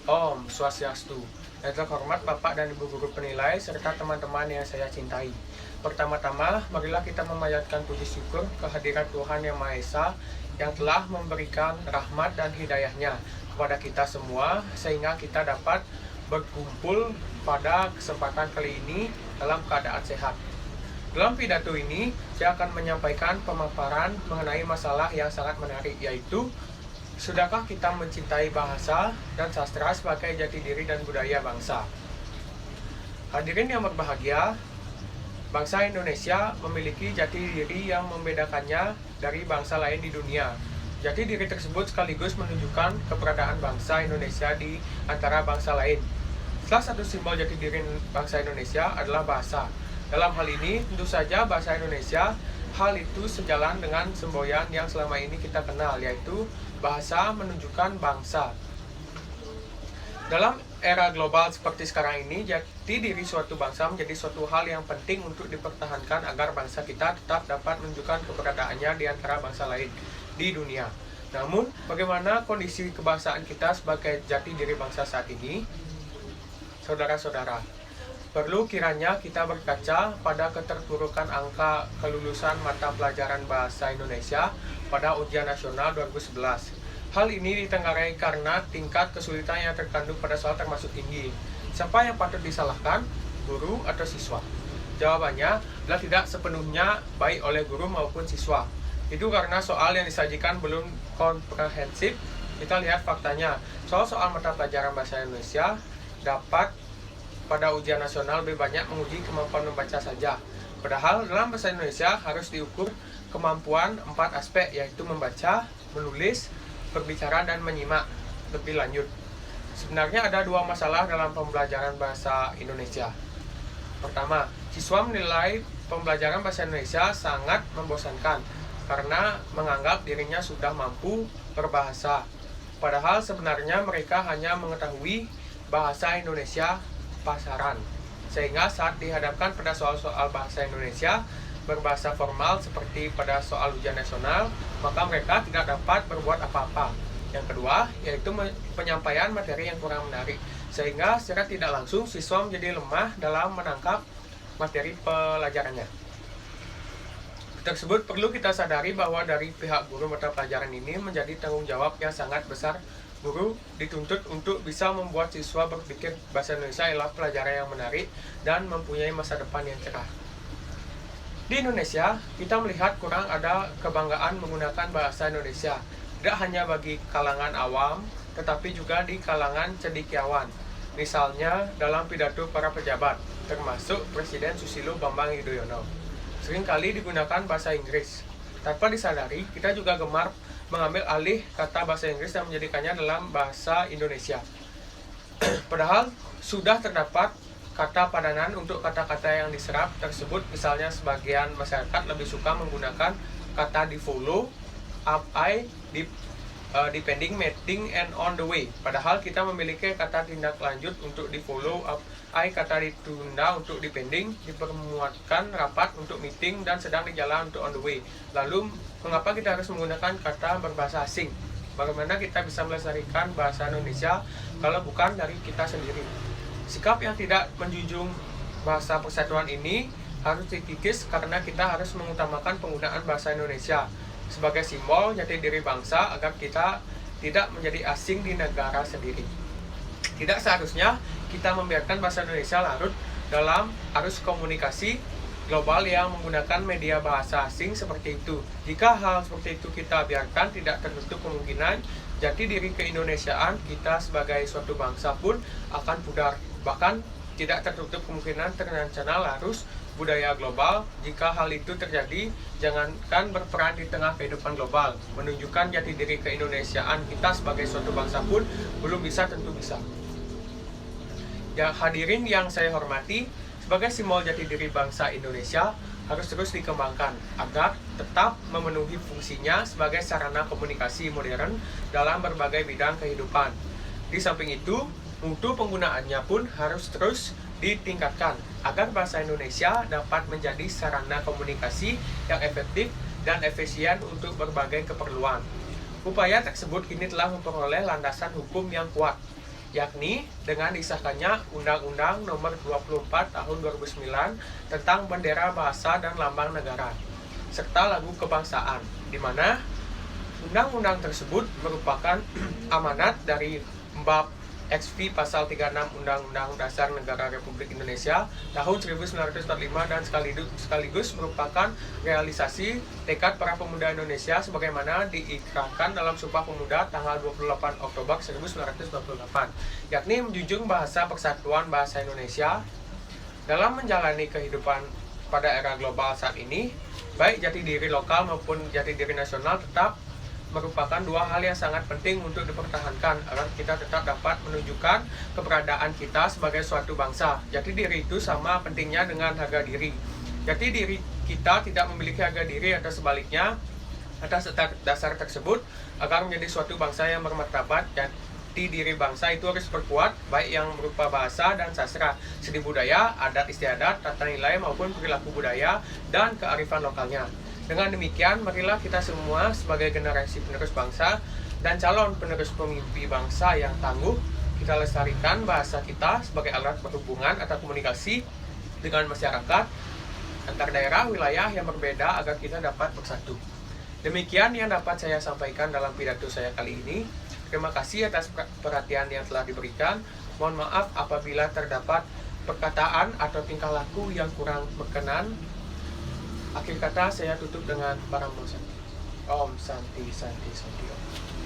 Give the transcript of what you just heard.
Om Swastiastu. Yang terhormat Bapak dan Ibu Guru Penilai serta teman-teman yang saya cintai. Pertama-tama, marilah kita memanjatkan puji syukur kehadirat Tuhan Yang Maha Esa yang telah memberikan rahmat dan hidayahnya kepada kita semua sehingga kita dapat berkumpul pada kesempatan kali ini dalam keadaan sehat. Dalam pidato ini, saya akan menyampaikan pemaparan mengenai masalah yang sangat menarik, yaitu sudahkah kita mencintai bahasa dan sastra sebagai jati diri dan budaya bangsa? Hadirin yang berbahagia, bangsa Indonesia memiliki jati diri yang membedakannya dari bangsa lain di dunia. Jati diri tersebut sekaligus menunjukkan keberadaan bangsa Indonesia di antara bangsa lain. Salah satu simbol jati diri bangsa Indonesia adalah bahasa. Dalam hal ini, tentu saja bahasa Indonesia, hal itu sejalan dengan semboyan yang selama ini kita kenal, yaitu bahasa menunjukkan bangsa. Dalam era global seperti sekarang ini, jati diri suatu bangsa menjadi suatu hal yang penting untuk dipertahankan agar bangsa kita tetap dapat menunjukkan keberadaannya di antara bangsa lain di dunia. Namun, bagaimana kondisi kebangsaan kita sebagai jati diri bangsa saat ini? Saudara-saudara, perlu kiranya kita berkaca pada keterpurukan angka kelulusan mata pelajaran bahasa Indonesia pada ujian nasional 2011. Hal ini ditengarai karena tingkat kesulitan yang terkandung pada soal termasuk tinggi. Siapa yang patut disalahkan? Guru atau siswa? Jawabannya adalah tidak sepenuhnya baik oleh guru maupun siswa. Itu karena soal yang disajikan belum komprehensif. Kita lihat faktanya, soal-soal mata pelajaran bahasa Indonesia dapat pada ujian nasional lebih banyak menguji kemampuan membaca saja. Padahal dalam bahasa Indonesia harus diukur kemampuan 4 aspek, yaitu membaca, menulis, berbicara, dan menyimak lebih lanjut. Sebenarnya ada 2 masalah dalam pembelajaran bahasa Indonesia. Pertama, siswa menilai pembelajaran bahasa Indonesia sangat membosankan karena menganggap dirinya sudah mampu berbahasa. Padahal sebenarnya mereka hanya mengetahui bahasa Indonesia pasaran, sehingga saat dihadapkan pada soal-soal bahasa Indonesia berbahasa formal seperti pada soal ujian nasional, maka mereka tidak dapat berbuat apa-apa. Yang kedua, yaitu penyampaian materi yang kurang menarik, sehingga secara tidak langsung siswa menjadi lemah dalam menangkap materi pelajarannya. Tersebut perlu kita sadari bahwa dari pihak guru mata pelajaran ini menjadi tanggung jawab yang sangat besar. Guru dituntut untuk bisa membuat siswa berpikir bahasa Indonesia adalah pelajaran yang menarik dan mempunyai masa depan yang cerah. Di Indonesia, kita melihat kurang ada kebanggaan menggunakan bahasa Indonesia, tidak hanya bagi kalangan awam, tetapi juga di kalangan cendekiawan. Misalnya dalam pidato para pejabat, termasuk Presiden Susilo Bambang Yudhoyono. Seringkali digunakan bahasa Inggris. Tanpa disadari, kita juga gemar mengambil alih kata bahasa Inggris dan menjadikannya dalam bahasa Indonesia. Padahal sudah terdapat kata padanan untuk kata-kata yang diserap tersebut. Misalnya sebagian masyarakat lebih suka menggunakan kata di follow, up I, depending, meeting, and on the way. Padahal kita memiliki kata tindak lanjut untuk di follow, up I, kata ditunda untuk depending, dipermuatkan rapat untuk meeting, dan sedang di jalan untuk on the way. Lalu, mengapa kita harus menggunakan kata berbahasa asing? Bagaimana kita bisa melestarikan bahasa Indonesia kalau bukan dari kita sendiri? Sikap yang tidak menjunjung bahasa persatuan ini harus dikikis karena kita harus mengutamakan penggunaan bahasa Indonesia sebagai simbol jati diri bangsa agar kita tidak menjadi asing di negara sendiri. Tidak seharusnya kita membiarkan bahasa Indonesia larut dalam arus komunikasi global yang menggunakan media bahasa asing seperti itu. Jika hal seperti itu kita biarkan, tidak tertutup kemungkinan jati diri keindonesiaan kita sebagai suatu bangsa pun akan pudar. Bahkan tidak tertutup kemungkinan terancam larut budaya global. Jika hal itu terjadi, jangankan berperan di tengah kehidupan global, menunjukkan jati diri keindonesiaan kita sebagai suatu bangsa pun belum bisa, tentu bisa. Ya, hadirin yang saya hormati, sebagai simbol jati diri bangsa Indonesia harus terus dikembangkan agar tetap memenuhi fungsinya sebagai sarana komunikasi modern dalam berbagai bidang kehidupan. Di samping itu, mutu penggunaannya pun harus terus ditingkatkan agar bahasa Indonesia dapat menjadi sarana komunikasi yang efektif dan efisien untuk berbagai keperluan. Upaya tersebut kini telah memperoleh landasan hukum yang kuat. yakni dengan disahkannya Undang-Undang Nomor 24 Tahun 2009 tentang Bendera Bahasa dan Lambang Negara, serta lagu kebangsaan, di mana undang-undang tersebut merupakan amanat dari Bab XV Pasal 36 Undang-Undang Dasar Negara Republik Indonesia tahun 1945 dan sekaligus merupakan realisasi tekad para pemuda Indonesia sebagaimana diikrarkan dalam Sumpah Pemuda tanggal 28 Oktober 1948, yakni menjunjung bahasa persatuan bahasa Indonesia. Dalam menjalani kehidupan pada era global saat ini, baik jati diri lokal maupun jati diri nasional tetap merupakan dua hal yang sangat penting untuk dipertahankan agar kita tetap dapat menunjukkan keberadaan kita sebagai suatu bangsa. Jati diri itu sama pentingnya dengan harga diri. Jati diri kita tidak memiliki harga diri atau sebaliknya. Atas dasar tersebut, agar menjadi suatu bangsa yang bermartabat, jati diri bangsa itu harus berkuat, baik yang berupa bahasa dan sastra, seni budaya, adat istiadat, tata nilai maupun perilaku budaya dan kearifan lokalnya. Dengan demikian, marilah kita semua sebagai generasi penerus bangsa dan calon penerus pemimpi bangsa yang tangguh, kita lestarikan bahasa kita sebagai alat berhubungan atau komunikasi dengan masyarakat antar daerah wilayah yang berbeda agar kita dapat bersatu. Demikian yang dapat saya sampaikan dalam pidato saya kali ini. Terima kasih atas perhatian yang telah diberikan. Mohon maaf apabila terdapat perkataan atau tingkah laku yang kurang berkenan. Akhir kata saya tutup dengan Param Santi. Om Santi Santi Santi Om.